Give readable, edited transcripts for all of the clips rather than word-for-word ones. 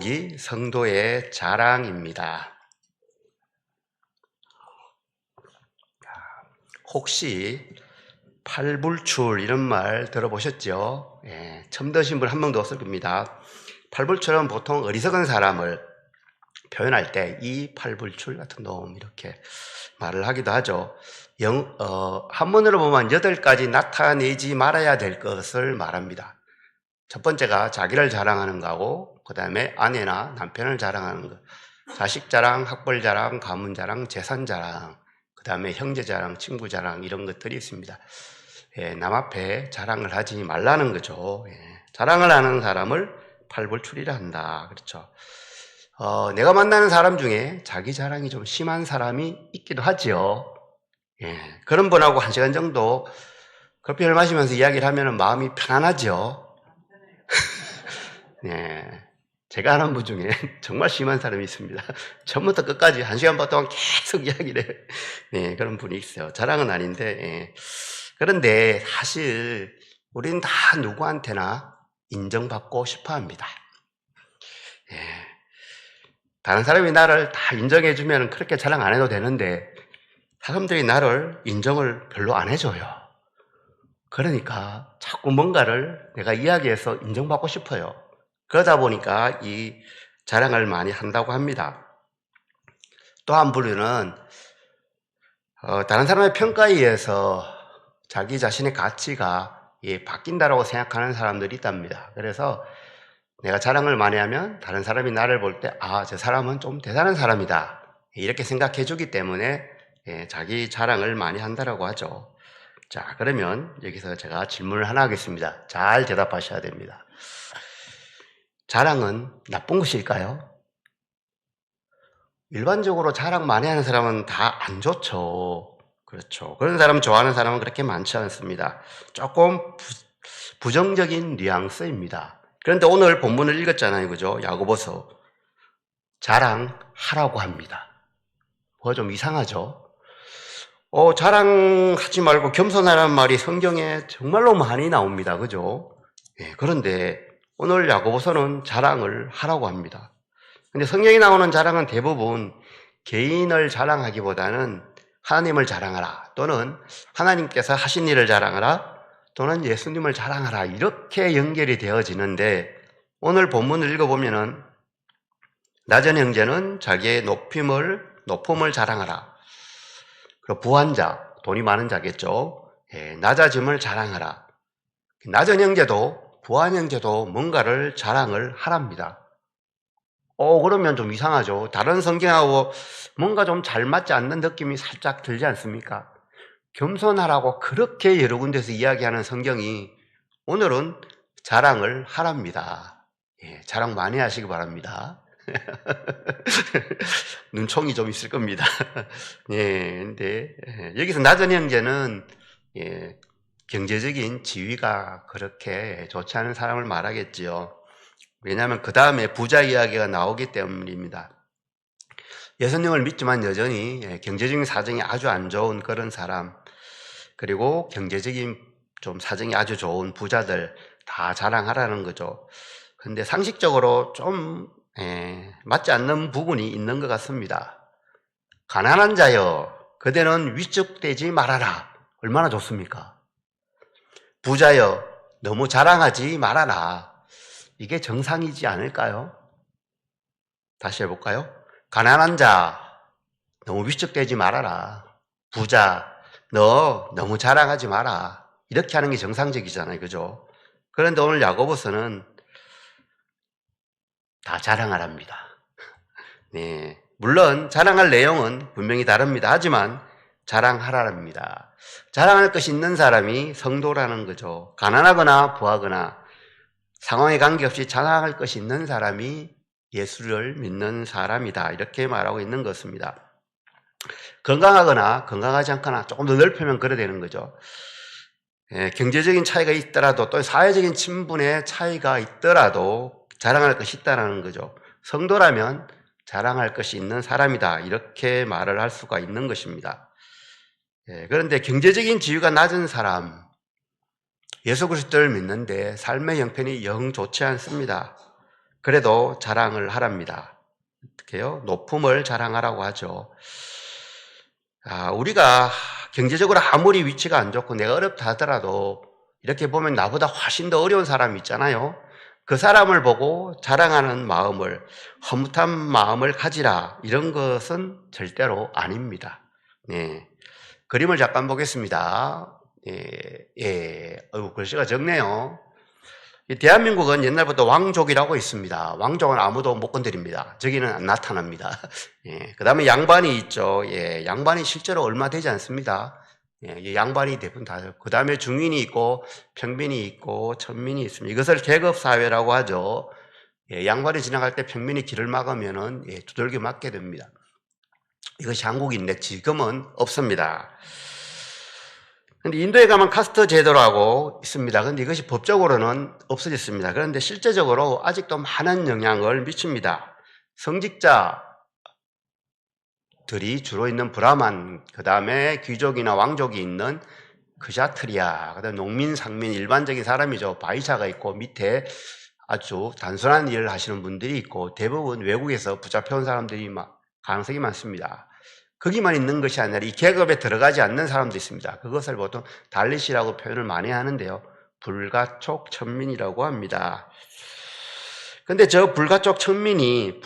이 성도의 자랑입니다. 혹시 팔불출 이런 말 들어보셨죠? 처음 드신 분 한 명도 없을 겁니다. 팔불출은 보통 어리석은 사람을 표현할 때 이 팔불출 같은 놈 이렇게 말을 하기도 하죠. 한문으로 보면 8가지 나타내지 말아야 될 것을 말합니다. 첫 번째가 자기를 자랑하는 거고, 그 다음에 아내나 남편을 자랑하는 것, 자식 자랑, 학벌 자랑, 가문 자랑, 재산 자랑, 그 다음에 형제 자랑, 친구 자랑 이런 것들이 있습니다. 남 앞에 자랑을 하지 말라는 거죠. 자랑을 하는 사람을 팔불출이라 한다. 그렇죠. 내가 만나는 사람 중에 자기 자랑이 좀 심한 사람이 있기도 하지요. 그런 분하고 1시간 정도 커피를 마시면서 이야기를 하면 마음이 편안하죠. 제가 아는 분 중에 정말 심한 사람이 있습니다. 처음부터 끝까지 1시간 반 동안 계속 이야기를 해. 그런 분이 있어요. 자랑은 아닌데. 그런데 사실 우리는 다 누구한테나 인정받고 싶어 합니다. 다른 사람이 나를 다 인정해주면 그렇게 자랑 안 해도 되는데 사람들이 나를 인정을 별로 안 해줘요. 그러니까 자꾸 뭔가를 내가 이야기해서 인정받고 싶어요. 그러다 보니까 이 자랑을 많이 한다고 합니다. 또 한 부류는 다른 사람의 평가에 의해서 자기 자신의 가치가 바뀐다고 생각하는 사람들이 있답니다. 그래서 내가 자랑을 많이 하면 다른 사람이 나를 볼 때 저 사람은 좀 대단한 사람이다 이렇게 생각해 주기 때문에 자기 자랑을 많이 한다고 하죠. 자, 그러면 여기서 제가 질문을 하나 하겠습니다. 잘 대답하셔야 됩니다. 자랑은 나쁜 것일까요? 일반적으로 자랑 많이 하는 사람은 다 안 좋죠. 그렇죠. 그런 사람 좋아하는 사람은 그렇게 많지 않습니다. 조금 부정적인 뉘앙스입니다. 그런데 오늘 본문을 읽었잖아요. 그죠? 야고보서. 자랑하라고 합니다. 뭐가 좀 이상하죠? 자랑하지 말고 겸손하라는 말이 성경에 정말로 많이 나옵니다. 그죠? 그런데 오늘 야고보서는 자랑을 하라고 합니다. 근데 성경에 나오는 자랑은 대부분 개인을 자랑하기보다는 하나님을 자랑하라, 또는 하나님께서 하신 일을 자랑하라, 또는 예수님을 자랑하라 이렇게 연결이 되어지는데 오늘 본문을 읽어보면은 낮은 형제는 자기의 높음을 자랑하라. 그리고 부한 자, 돈이 많은 자겠죠. 낮아짐을 자랑하라. 낮은 형제도 부한 형제도 뭔가를 자랑을 하랍니다. 그러면 좀 이상하죠. 다른 성경하고 뭔가 좀 잘 맞지 않는 느낌이 살짝 들지 않습니까? 겸손하라고 그렇게 여러 군데서 이야기하는 성경이 오늘은 자랑을 하랍니다. 자랑 많이 하시기 바랍니다. 눈총이 좀 있을 겁니다. 근데 여기서 낮은 형제는 경제적인 지위가 그렇게 좋지 않은 사람을 말하겠지요. 왜냐하면 그 다음에 부자 이야기가 나오기 때문입니다. 예수님을 믿지만 여전히 경제적인 사정이 아주 안 좋은 그런 사람, 그리고 경제적인 좀 사정이 아주 좋은 부자들 다 자랑하라는 거죠. 근데 상식적으로 좀 맞지 않는 부분이 있는 것 같습니다. 가난한 자여, 그대는 위축되지 말아라. 얼마나 좋습니까? 부자여, 너무 자랑하지 말아라. 이게 정상이지 않을까요? 다시 해볼까요? 가난한 자, 너무 위축되지 말아라. 부자, 너 너무 자랑하지 마라. 이렇게 하는 게 정상적이잖아요. 그죠? 그런데 오늘 야고보서는 다 자랑하랍니다. 물론 자랑할 내용은 분명히 다릅니다. 하지만 자랑하라랍니다. 자랑할 것이 있는 사람이 성도라는 거죠. 가난하거나 부하거나 상황에 관계없이 자랑할 것이 있는 사람이 예수를 믿는 사람이다. 이렇게 말하고 있는 것입니다. 건강하거나 건강하지 않거나 조금 더 넓히면 그래 되는 거죠. 경제적인 차이가 있더라도 또 사회적인 친분의 차이가 있더라도 자랑할 것이 있다는 거죠. 성도라면 자랑할 것이 있는 사람이다. 이렇게 말을 할 수가 있는 것입니다. 그런데 경제적인 지위가 낮은 사람, 예수 그리스도를 믿는데 삶의 형편이 영 좋지 않습니다. 그래도 자랑을 하랍니다. 어떻게요? 높음을 자랑하라고 하죠. 우리가 경제적으로 아무리 위치가 안 좋고 내가 어렵다 하더라도 이렇게 보면 나보다 훨씬 더 어려운 사람이 있잖아요. 그 사람을 보고 자랑하는 마음을, 허무한 마음을 가지라, 이런 것은 절대로 아닙니다. 네. 그림을 잠깐 보겠습니다. 글씨가 적네요. 대한민국은 옛날부터 왕족이라고 있습니다. 왕족은 아무도 못 건드립니다. 저기는 안 나타납니다. 그 다음에 양반이 있죠. 양반이 실제로 얼마 되지 않습니다. 양반이 대부분 다. 그 다음에 중인이 있고, 평민이 있고, 천민이 있습니다. 이것을 계급사회라고 하죠. 양반이 지나갈 때 평민이 길을 막으면은 두들겨 맞게 됩니다. 이것이 한국인데 지금은 없습니다. 근데 인도에 가면 카스트 제도라고 있습니다. 근데 이것이 법적으로는 없어졌습니다. 그런데 실제적으로 아직도 많은 영향을 미칩니다. 성직자들이 주로 있는 브라만, 그 다음에 귀족이나 왕족이 있는 크샤트리아, 그 다음에 농민, 상민, 일반적인 사람이죠. 바이샤가 있고 밑에 아주 단순한 일을 하시는 분들이 있고 대부분 외국에서 붙잡혀 온 사람들이 가능성이 많습니다. 거기만 있는 것이 아니라 이 계급에 들어가지 않는 사람도 있습니다. 그것을 보통 달리시라고 표현을 많이 하는데요. 불가촉 천민이라고 합니다. 근데 저 불가촉 천민이라는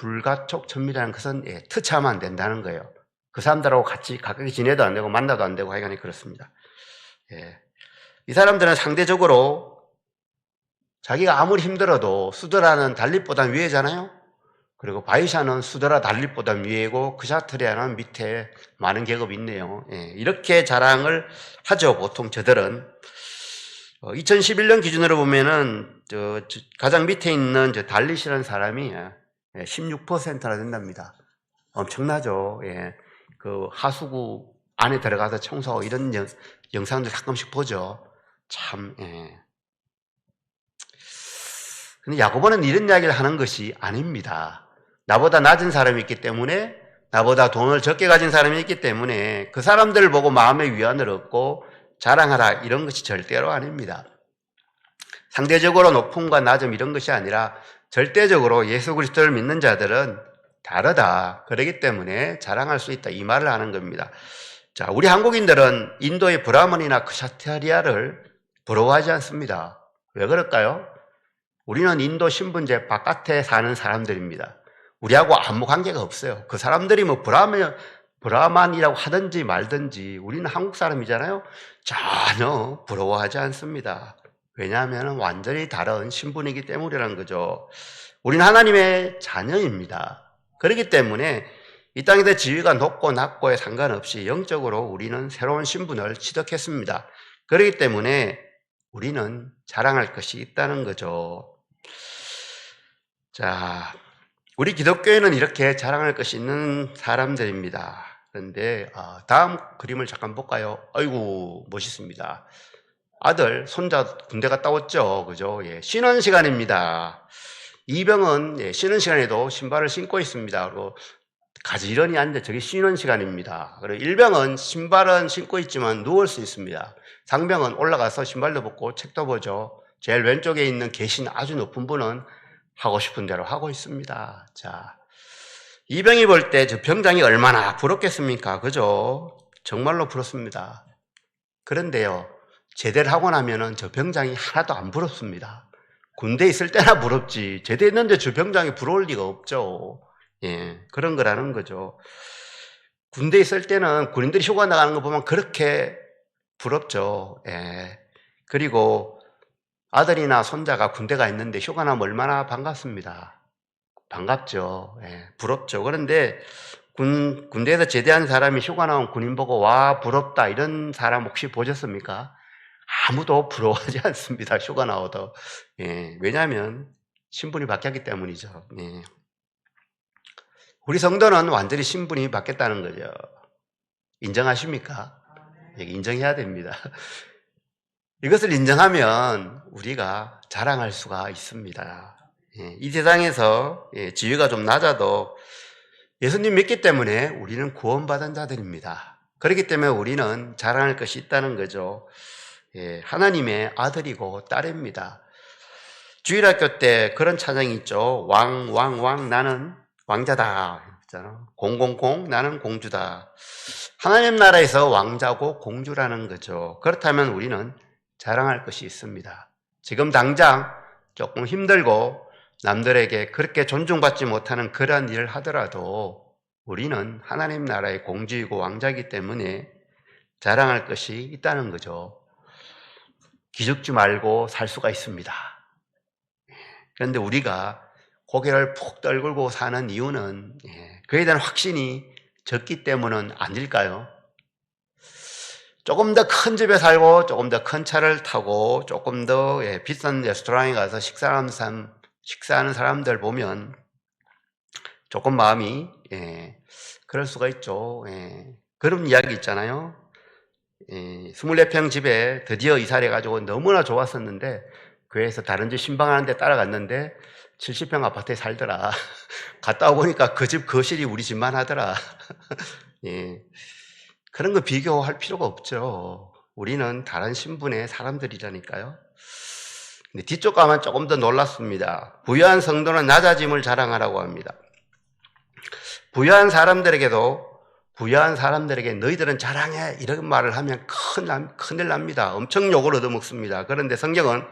것은 터치하면 안 된다는 거예요. 그 사람들하고 같이 가까이 지내도 안 되고 만나도 안 되고 하여간에 그렇습니다. 이 사람들은 상대적으로 자기가 아무리 힘들어도 수드라는 달립보다 위에잖아요. 그리고 바이샤는 수드라 달립보다 위에고 크샤트리아는 밑에 많은 계급이 있네요. 이렇게 자랑을 하죠. 보통 저들은 2011년 기준으로 보면은 가장 밑에 있는 달릿이라는 사람이 16%나 된답니다. 엄청나죠. 그 하수구 안에 들어가서 청소하고 이런 영상들 가끔씩 보죠. 참. 근데 야고보는 이런 이야기를 하는 것이 아닙니다. 나보다 낮은 사람이 있기 때문에, 나보다 돈을 적게 가진 사람이 있기 때문에 그 사람들을 보고 마음의 위안을 얻고 자랑하라, 이런 것이 절대로 아닙니다. 상대적으로 높음과 낮음 이런 것이 아니라 절대적으로 예수 그리스도를 믿는 자들은 다르다. 그렇기 때문에 자랑할 수 있다, 이 말을 하는 겁니다. 자, 우리 한국인들은 인도의 브라만이나 크샤트리아를 부러워하지 않습니다. 왜 그럴까요? 우리는 인도 신분제 바깥에 사는 사람들입니다. 우리하고 아무 관계가 없어요. 그 사람들이 브라만이라고 하든지 말든지 우리는 한국 사람이잖아요. 전혀 부러워하지 않습니다. 왜냐하면 완전히 다른 신분이기 때문이라는 거죠. 우리는 하나님의 자녀입니다. 그렇기 때문에 이 땅에서 지위가 높고 낮고에 상관없이 영적으로 우리는 새로운 신분을 취득했습니다. 그렇기 때문에 우리는 자랑할 것이 있다는 거죠. 자, 우리 기독교에는 이렇게 자랑할 것이 있는 사람들입니다. 그런데 다음 그림을 잠깐 볼까요? 아이고, 멋있습니다. 아들, 손자 군대 갔다 왔죠. 그죠? 쉬는 시간입니다. 이병은 쉬는 시간에도 신발을 신고 있습니다. 그리고 가지런히 앉아, 저게 쉬는 시간입니다. 그리고 일병은 신발은 신고 있지만 누울 수 있습니다. 상병은 올라가서 신발도 벗고 책도 보죠. 제일 왼쪽에 있는 계신 아주 높은 분은 하고 싶은 대로 하고 있습니다. 자, 이병이 볼 때 저 병장이 얼마나 부럽겠습니까? 그죠? 정말로 부럽습니다. 그런데요, 제대를 하고 나면은 저 병장이 하나도 안 부럽습니다. 군대에 있을 때나 부럽지, 제대 했는데 저 병장이 부러울 리가 없죠. 그런 거라는 거죠. 군대에 있을 때는 군인들이 휴가 나가는 거 보면 그렇게 부럽죠. 그리고 아들이나 손자가 군대가 있는데 휴가 나면 얼마나 반갑습니다. 반갑죠. 부럽죠. 그런데 군대에서 제대한 사람이 휴가 나온 군인 보고 와 부럽다 이런 사람 혹시 보셨습니까? 아무도 부러워하지 않습니다. 휴가 나와도. 왜냐하면 신분이 바뀌었기 때문이죠. 우리 성도는 완전히 신분이 바뀌었다는 거죠. 인정하십니까? 인정해야 됩니다. 이것을 인정하면 우리가 자랑할 수가 있습니다. 이 세상에서 지위가 좀 낮아도 예수님 믿기 때문에 우리는 구원받은 자들입니다. 그렇기 때문에 우리는 자랑할 것이 있다는 거죠. 하나님의 아들이고 딸입니다. 주일학교 때 그런 찬양이 있죠. 왕 나는 왕자다. 있잖아. 000 나는 공주다. 하나님 나라에서 왕자고 공주라는 거죠. 그렇다면 우리는 자랑할 것이 있습니다. 지금 당장 조금 힘들고 남들에게 그렇게 존중받지 못하는 그런 일을 하더라도 우리는 하나님 나라의 공주이고 왕자이기 때문에 자랑할 것이 있다는 거죠. 기죽지 말고 살 수가 있습니다. 그런데 우리가 고개를 푹 떨굴고 사는 이유는 그에 대한 확신이 적기 때문은 아닐까요? 조금 더 큰 집에 살고 조금 더 큰 차를 타고 조금 더 비싼 레스토랑에 가서 식사하는 사람들 보면 조금 마음이 그럴 수가 있죠. 그런 이야기 있잖아요. 24평 집에 드디어 이사를 해가지고 너무나 좋았었는데 교회에서 다른 집 신방하는데 따라갔는데 70평 아파트에 살더라. 갔다 오보니까 그 집 거실이 우리 집만 하더라. 그런 거 비교할 필요가 없죠. 우리는 다른 신분의 사람들이라니까요. 근데 뒤쪽 가면 조금 더 놀랐습니다. 부유한 성도는 낮아짐을 자랑하라고 합니다. 부유한 사람들에게 너희들은 자랑해 이런 말을 하면 큰일 납니다. 엄청 욕을 얻어먹습니다. 그런데 성경은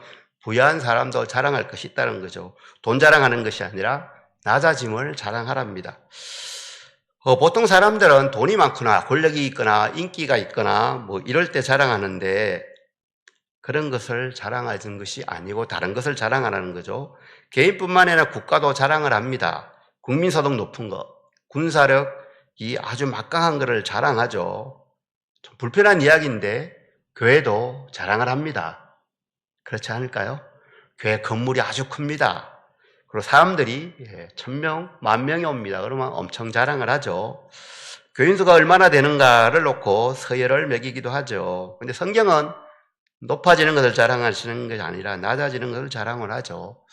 부유한 사람도 자랑할 것이 있다는 거죠. 돈 자랑하는 것이 아니라 낮아짐을 자랑하랍니다. 보통 사람들은 돈이 많거나 권력이 있거나 인기가 있거나 뭐 이럴 때 자랑하는데 그런 것을 자랑하는 것이 아니고 다른 것을 자랑하라는 거죠. 개인뿐만 아니라 국가도 자랑을 합니다. 국민소득 높은 것, 군사력이 아주 막강한 것을 자랑하죠. 좀 불편한 이야기인데 교회도 자랑을 합니다. 그렇지 않을까요? 교회 건물이 아주 큽니다. 그리고 사람들이 1000명, 10,000명이 옵니다. 그러면 엄청 자랑을 하죠. 교인수가 얼마나 되는가를 놓고 서열을 매기기도 하죠. 근데 성경은 높아지는 것을 자랑하시는 것이 아니라 낮아지는 것을 자랑을 하죠.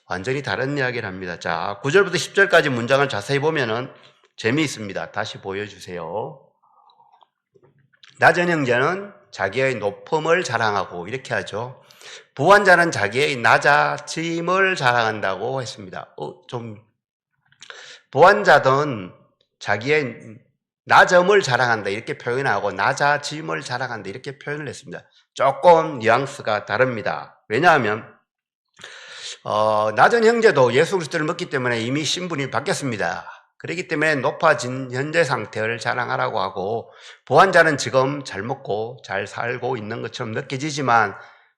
완전히 다른 이야기를 합니다. 자, 9절부터 10절까지 문장을 자세히 보면은 재미있습니다. 다시 보여주세요. 낮은 형제는 자기의 높음을 자랑하고 이렇게 하죠. 부한 자는 자기의 낮아짐을 자랑한다고 했습니다. 부한 자든 자기의 낮음을 자랑한다 이렇게 표현하고 낮아짐을 자랑한다 이렇게 표현을 했습니다. 조금 뉘앙스가 다릅니다. 왜냐하면 낮은 형제도 예수 그리스도를 믿기 때문에 이미 신분이 바뀌었습니다. 그렇기 때문에 높아진 현재 상태를 자랑하라고 하고 부한 자는 지금 잘 먹고 잘 살고 있는 것처럼 느껴지지만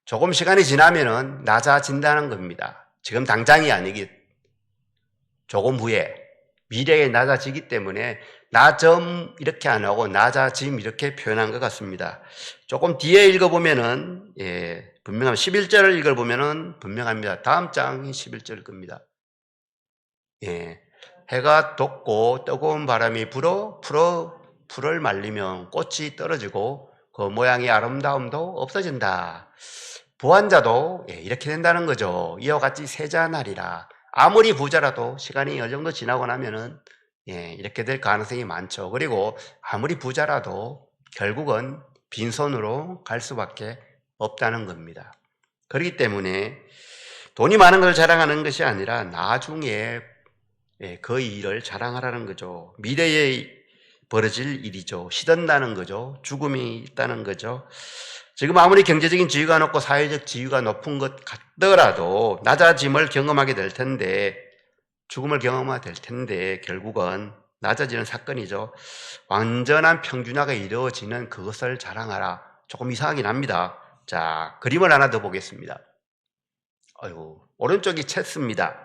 조금 시간이 지나면은 낮아진다는 겁니다. 지금 당장이 아니기 조금 후에 미래에 낮아지기 때문에 낮음 이렇게 안 하고 낮아짐 이렇게 표현한 것 같습니다. 조금 뒤에 읽어보면은 분명합니다. 11절을 읽어보면은 분명합니다. 다음 장이 11절일 겁니다. 해가 돋고 뜨거운 바람이 불어 풀을 말리면 꽃이 떨어지고 그 모양의 아름다움도 없어진다. 부한 자도 이렇게 된다는 거죠. 이와 같이 세자나리라. 아무리 부자라도 시간이 어느 정도 지나고 나면은 이렇게 될 가능성이 많죠. 그리고 아무리 부자라도 결국은 빈손으로 갈 수밖에 없다는 겁니다. 그렇기 때문에 돈이 많은 걸 자랑하는 것이 아니라 나중에 그 일을 자랑하라는 거죠. 미래에 벌어질 일이죠. 시든다는 거죠. 죽음이 있다는 거죠. 지금 아무리 경제적인 지위가 높고 사회적 지위가 높은 것 같더라도 낮아짐을 경험하게 될 텐데 죽음을 경험하게 될 텐데 결국은 낮아지는 사건이죠. 완전한 평준화가 이루어지는 그것을 자랑하라. 조금 이상하긴 합니다. 자, 그림을 하나 더 보겠습니다. 오른쪽이 체스입니다.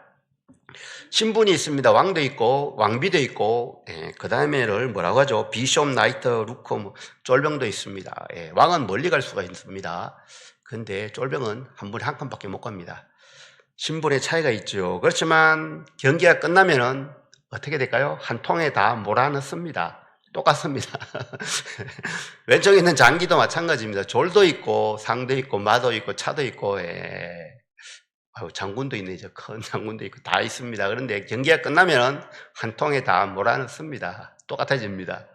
신분이 있습니다. 왕도 있고 왕비도 있고 그 다음에를 뭐라고 하죠? 비숍, 나이트, 루커, 쫄병도 있습니다. 왕은 멀리 갈 수가 있습니다. 근데 쫄병은 한 분에 한 칸밖에 못 갑니다. 신분의 차이가 있죠. 그렇지만 경기가 끝나면은 어떻게 될까요? 한 통에 다 몰아넣습니다. 똑같습니다. 왼쪽에 있는 장기도 마찬가지입니다. 졸도 있고 상도 있고 마도 있고 차도 있고 장군도 있네. 큰 장군도 있고 다 있습니다. 그런데 경기가 끝나면 한 통에 다 몰아넣습니다. 똑같아집니다.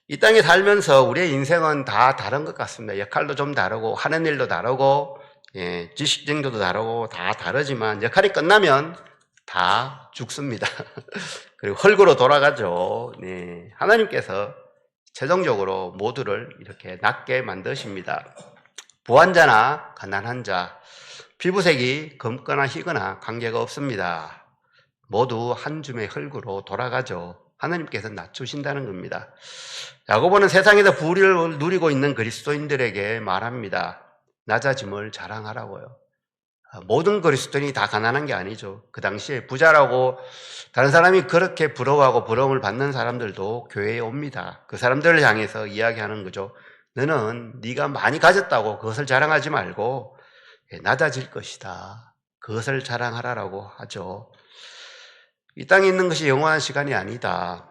이 땅에 살면서 우리의 인생은 다 다른 것 같습니다. 역할도 좀 다르고 하는 일도 다르고 예, 지식 정도도 다르고 다 다르지만 역할이 끝나면 다 죽습니다. 그리고 흙으로 돌아가죠. 네, 하나님께서 최종적으로 모두를 이렇게 낫게 만드십니다. 부한 자나 가난한 자, 피부색이 검거나 희거나 관계가 없습니다. 모두 한 줌의 흙으로 돌아가죠. 하나님께서 낮추신다는 겁니다. 야고보는 세상에서 부를 누리고 있는 그리스도인들에게 말합니다. 낮아짐을 자랑하라고요. 모든 그리스도인이 다 가난한 게 아니죠. 그 당시에 부자라고 다른 사람이 그렇게 부러워하고 부러움을 받는 사람들도 교회에 옵니다. 그 사람들을 향해서 이야기하는 거죠. 너는 네가 많이 가졌다고 그것을 자랑하지 말고 낮아질 것이다. 그것을 자랑하라라고 하죠. 이 땅에 있는 것이 영원한 시간이 아니다.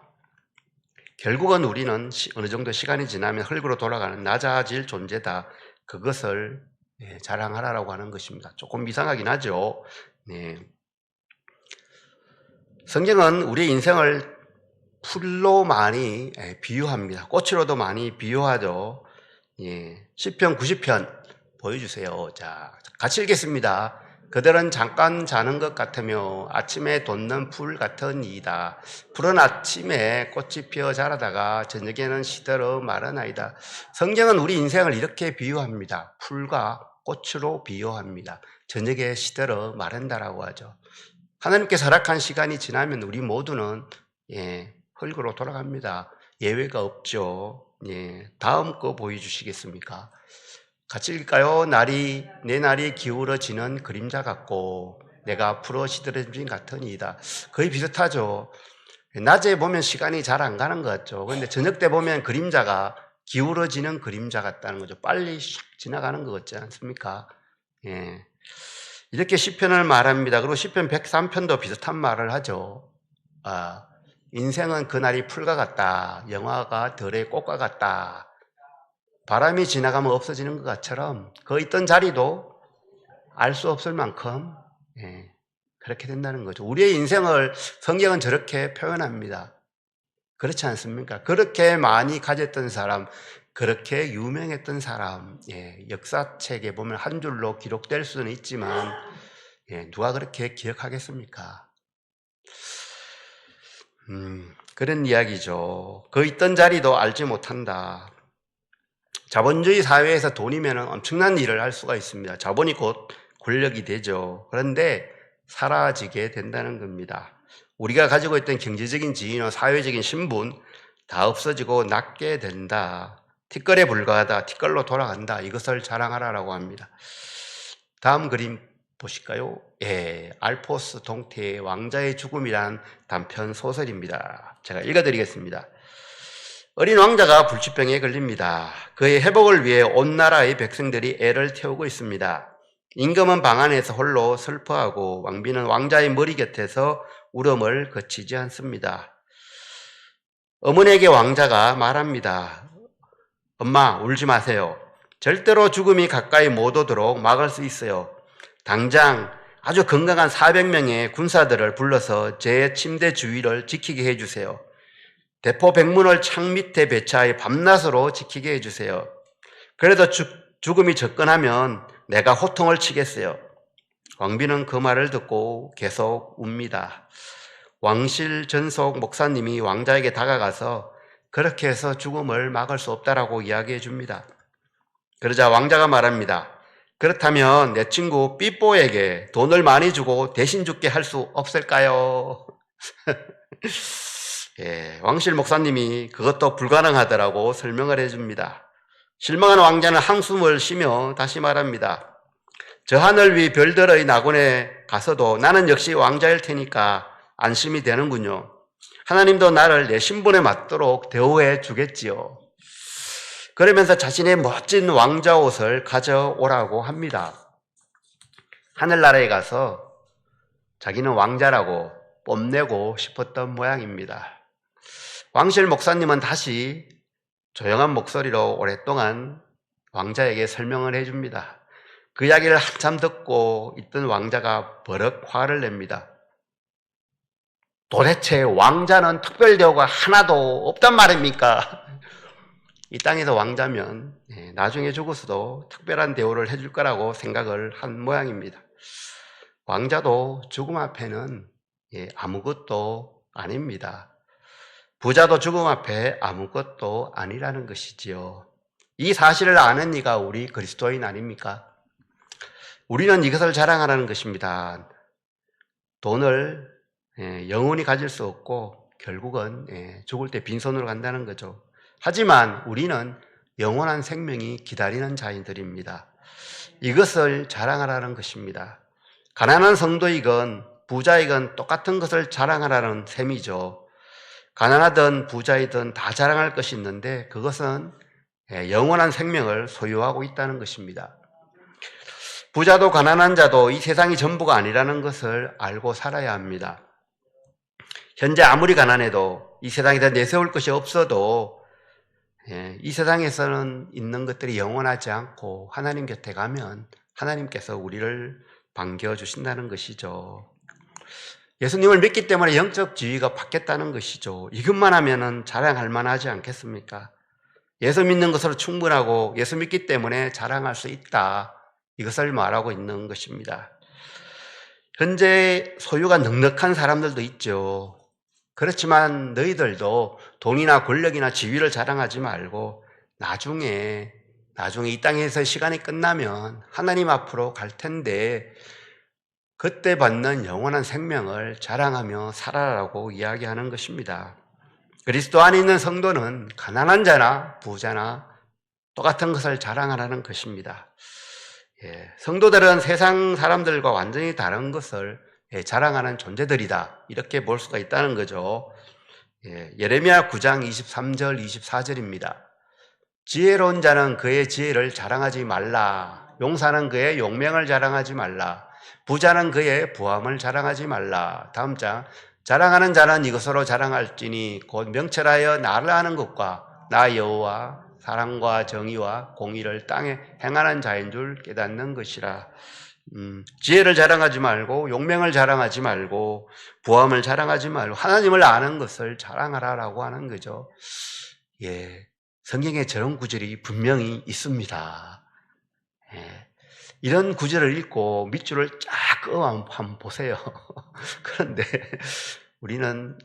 결국은 우리는 어느 정도 시간이 지나면 흙으로 돌아가는 낮아질 존재다. 그것을 자랑하라라고 하는 것입니다. 조금 이상하긴 하죠. 네. 성경은 우리의 인생을 풀로 많이 비유합니다. 꽃으로도 많이 비유하죠. 예. 시편 90편 보여주세요. 자, 같이 읽겠습니다. 그들은 잠깐 자는 것 같으며 아침에 돋는 풀 같은 이이다. 푸른 아침에 꽃이 피어 자라다가 저녁에는 시들어 마르나이다. 성경은 우리 인생을 이렇게 비유합니다. 풀과 꽃으로 비유합니다. 저녁에 시들어 마른다라고 하죠. 하나님께서 허락한 시간이 지나면 우리 모두는 흙으로 돌아갑니다. 예외가 없죠. 다음 거 보여주시겠습니까? 같이 읽을까요? 내 날이 기울어지는 그림자 같고 내가 풀어 시들어짐 같은 이다. 거의 비슷하죠. 낮에 보면 시간이 잘 안 가는 것 같죠. 그런데 저녁 때 보면 그림자가 기울어지는 그림자 같다는 거죠. 빨리 샥 지나가는 것 같지 않습니까? 예. 이렇게 시편을 말합니다. 그리고 시편 103편도 비슷한 말을 하죠. 인생은 그날이 풀과 같다. 영화가 들의 꽃과 같다. 바람이 지나가면 없어지는 것 같처럼 그 있던 자리도 알 수 없을 만큼 그렇게 된다는 거죠. 우리의 인생을 성경은 저렇게 표현합니다. 그렇지 않습니까? 그렇게 많이 가졌던 사람, 그렇게 유명했던 사람, 역사책에 보면 한 줄로 기록될 수는 있지만 누가 그렇게 기억하겠습니까? 그런 이야기죠. 그 있던 자리도 알지 못한다. 자본주의 사회에서 돈이면 엄청난 일을 할 수가 있습니다. 자본이 곧 권력이 되죠. 그런데 사라지게 된다는 겁니다. 우리가 가지고 있던 경제적인 지위나 사회적인 신분 다 없어지고 낫게 된다. 티끌에 불과하다. 티끌로 돌아간다. 이것을 자랑하라라고 합니다. 다음 그림 보실까요? 알포스 동테의 왕자의 죽음이란 단편 소설입니다. 제가 읽어드리겠습니다. 어린 왕자가 불치병에 걸립니다. 그의 회복을 위해 온 나라의 백성들이 애를 태우고 있습니다. 임금은 방 안에서 홀로 슬퍼하고 왕비는 왕자의 머리 곁에서 울음을 그치지 않습니다. 어머니에게 왕자가 말합니다. 엄마, 울지 마세요. 절대로 죽음이 가까이 못 오도록 막을 수 있어요. 당장 아주 건강한 400명의 군사들을 불러서 제 침대 주위를 지키게 해주세요. 대포 백문을 창 밑에 배치하여 밤낮으로 지키게 해주세요. 그래도 죽음이 접근하면 내가 호통을 치겠어요. 왕비는 그 말을 듣고 계속 웁니다. 왕실 전속 목사님이 왕자에게 다가가서 그렇게 해서 죽음을 막을 수 없다라고 이야기해 줍니다. 그러자 왕자가 말합니다. 그렇다면 내 친구 삐뽀에게 돈을 많이 주고 대신 죽게 할 수 없을까요? 왕실 목사님이 그것도 불가능하다라고 설명을 해줍니다. 실망한 왕자는 한숨을 쉬며 다시 말합니다. 저 하늘 위 별들의 낙원에 가서도 나는 역시 왕자일 테니까 안심이 되는군요. 하나님도 나를 내 신분에 맞도록 대우해 주겠지요. 그러면서 자신의 멋진 왕자 옷을 가져오라고 합니다. 하늘나라에 가서 자기는 왕자라고 뽐내고 싶었던 모양입니다. 왕실 목사님은 다시 조용한 목소리로 오랫동안 왕자에게 설명을 해줍니다. 그 이야기를 한참 듣고 있던 왕자가 버럭 화를 냅니다. 도대체 왕자는 특별 대우가 하나도 없단 말입니까? 이 땅에서 왕자면 나중에 죽어서도 특별한 대우를 해줄 거라고 생각을 한 모양입니다. 왕자도 죽음 앞에는 아무것도 아닙니다. 부자도 죽음 앞에 아무것도 아니라는 것이지요. 이 사실을 아는 이가 우리 그리스도인 아닙니까? 우리는 이것을 자랑하라는 것입니다. 돈을 영원히 가질 수 없고 결국은 죽을 때 빈손으로 간다는 거죠. 하지만 우리는 영원한 생명이 기다리는 자인들입니다. 이것을 자랑하라는 것입니다. 가난한 성도이건 부자이건 똑같은 것을 자랑하라는 셈이죠. 가난하든 부자이든 다 자랑할 것이 있는데 그것은 영원한 생명을 소유하고 있다는 것입니다. 부자도 가난한 자도 이 세상이 전부가 아니라는 것을 알고 살아야 합니다. 현재 아무리 가난해도 이 세상에다 내세울 것이 없어도 이 세상에서는 있는 것들이 영원하지 않고 하나님 곁에 가면 하나님께서 우리를 반겨주신다는 것이죠. 예수님을 믿기 때문에 영적 지위가 받겠다는 것이죠. 이것만 하면은 자랑할 만하지 않겠습니까? 예수 믿는 것으로 충분하고 예수 믿기 때문에 자랑할 수 있다. 이것을 말하고 있는 것입니다. 현재 소유가 넉넉한 사람들도 있죠. 그렇지만 너희들도 돈이나 권력이나 지위를 자랑하지 말고 나중에 이 땅에서 시간이 끝나면 하나님 앞으로 갈 텐데 그때 받는 영원한 생명을 자랑하며 살아라고 이야기하는 것입니다. 그리스도 안에 있는 성도는 가난한 자나 부자나 똑같은 것을 자랑하라는 것입니다. 성도들은 세상 사람들과 완전히 다른 것을 자랑하는 존재들이다. 이렇게 볼 수가 있다는 거죠. 예레미야 9장 23절 24절입니다. 지혜로운 자는 그의 지혜를 자랑하지 말라. 용사는 그의 용맹을 자랑하지 말라. 부자는 그의 부함을 자랑하지 말라. 다음 장. 자랑하는 자는 이것으로 자랑할지니 곧 명철하여 나를 아는 것과 나 여호와 사랑과 정의와 공의를 땅에 행하는 자인 줄 깨닫는 것이라. 지혜를 자랑하지 말고 용맹을 자랑하지 말고 부함을 자랑하지 말고 하나님을 아는 것을 자랑하라라고 하는 거죠. 성경에 저런 구절이 분명히 있습니다. 이런 구절을 읽고 밑줄을 쫙 그어 한번 보세요. 그런데 우리는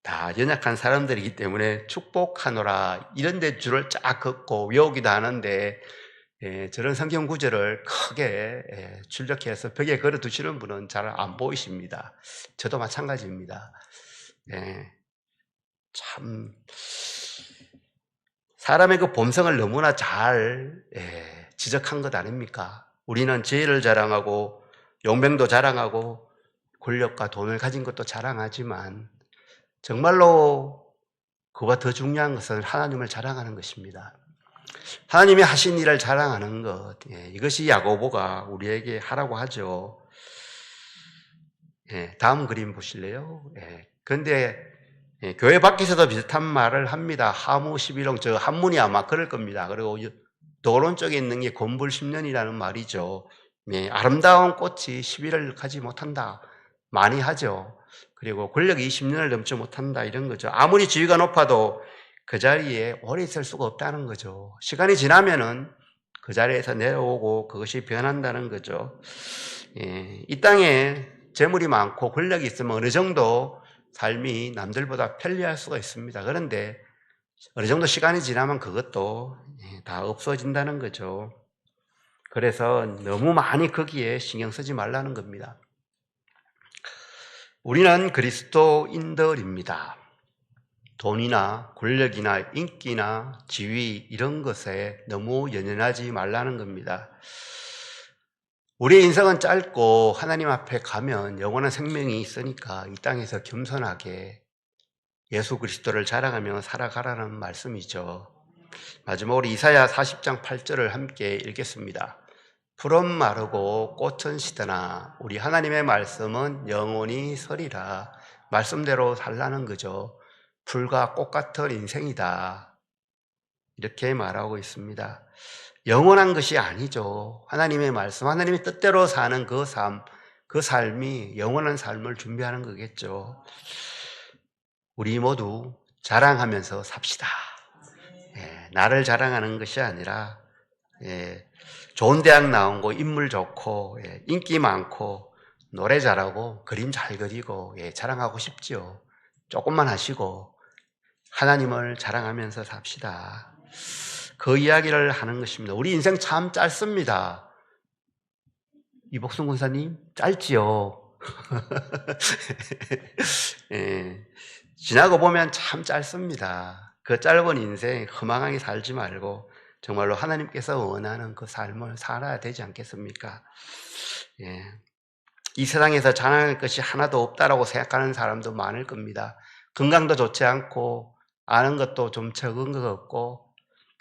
다 연약한 사람들이기 때문에 축복하노라 이런 데 줄을 쫙 긋고 외우기도 하는데 저런 성경 구절을 크게 출력해서 벽에 걸어 두시는 분은 잘 안 보이십니다. 저도 마찬가지입니다. 참 사람의 그 본성을 너무나 잘 지적한 것 아닙니까? 우리는 지혜를 자랑하고 용맹도 자랑하고 권력과 돈을 가진 것도 자랑하지만 정말로 그보다 더 중요한 것은 하나님을 자랑하는 것입니다. 하나님이 하신 일을 자랑하는 것, 이것이 야고보가 우리에게 하라고 하죠. 다음 그림 보실래요? 그런데 교회 밖에서도 비슷한 말을 합니다. 하무 11홍, 저 한문이 아마 그럴 겁니다. 그리고 오른쪽에 있는 게 곤불 10년이라는 말이죠. 아름다운 꽃이 11을 가지 못한다. 많이 하죠. 그리고 권력이 20년을 넘지 못한다. 이런 거죠. 아무리 지위가 높아도 그 자리에 오래 있을 수가 없다는 거죠. 시간이 지나면은 그 자리에서 내려오고 그것이 변한다는 거죠. 이 땅에 재물이 많고 권력이 있으면 어느 정도 삶이 남들보다 편리할 수가 있습니다. 그런데 어느 정도 시간이 지나면 그것도 다 없어진다는 거죠. 그래서 너무 많이 거기에 신경 쓰지 말라는 겁니다. 우리는 그리스도인들입니다. 돈이나 권력이나 인기나 지위 이런 것에 너무 연연하지 말라는 겁니다. 우리의 인생은 짧고 하나님 앞에 가면 영원한 생명이 있으니까 이 땅에서 겸손하게 예수 그리스도를 자랑하며 살아가라는 말씀이죠. 마지막으로 이사야 40장 8절을 함께 읽겠습니다. 풀은 마르고 꽃은 시드나 우리 하나님의 말씀은 영원히 서리라. 말씀대로 살라는 거죠. 풀과 꽃 같은 인생이다. 이렇게 말하고 있습니다. 영원한 것이 아니죠. 하나님의 말씀, 하나님의 뜻대로 사는 그 삶, 그 삶이 영원한 삶을 준비하는 거겠죠. 우리 모두 자랑하면서 삽시다. 나를 자랑하는 것이 아니라 좋은 대학 나온 거 인물 좋고 인기 많고 노래 잘하고 그림 잘 그리고 자랑하고 싶죠. 조금만 하시고 하나님을 자랑하면서 삽시다. 그 이야기를 하는 것입니다. 우리 인생 참 짧습니다. 이복순 군사님 짧지요. 지나고 보면 참 짧습니다. 그 짧은 인생 허망하게 살지 말고 정말로 하나님께서 원하는 그 삶을 살아야 되지 않겠습니까? 이 세상에서 자랑할 것이 하나도 없다라고 생각하는 사람도 많을 겁니다. 건강도 좋지 않고 아는 것도 좀 적은 것 같고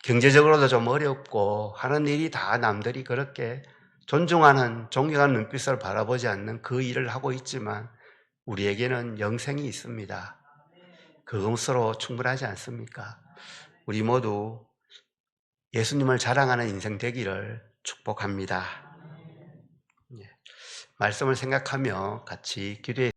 경제적으로도 좀 어렵고 하는 일이 다 남들이 그렇게 존중하는 존경하는 눈빛으로 바라보지 않는 그 일을 하고 있지만 우리에게는 영생이 있습니다. 그것으로 충분하지 않습니까? 우리 모두 예수님을 자랑하는 인생 되기를 축복합니다. 말씀을 생각하며 같이 기도해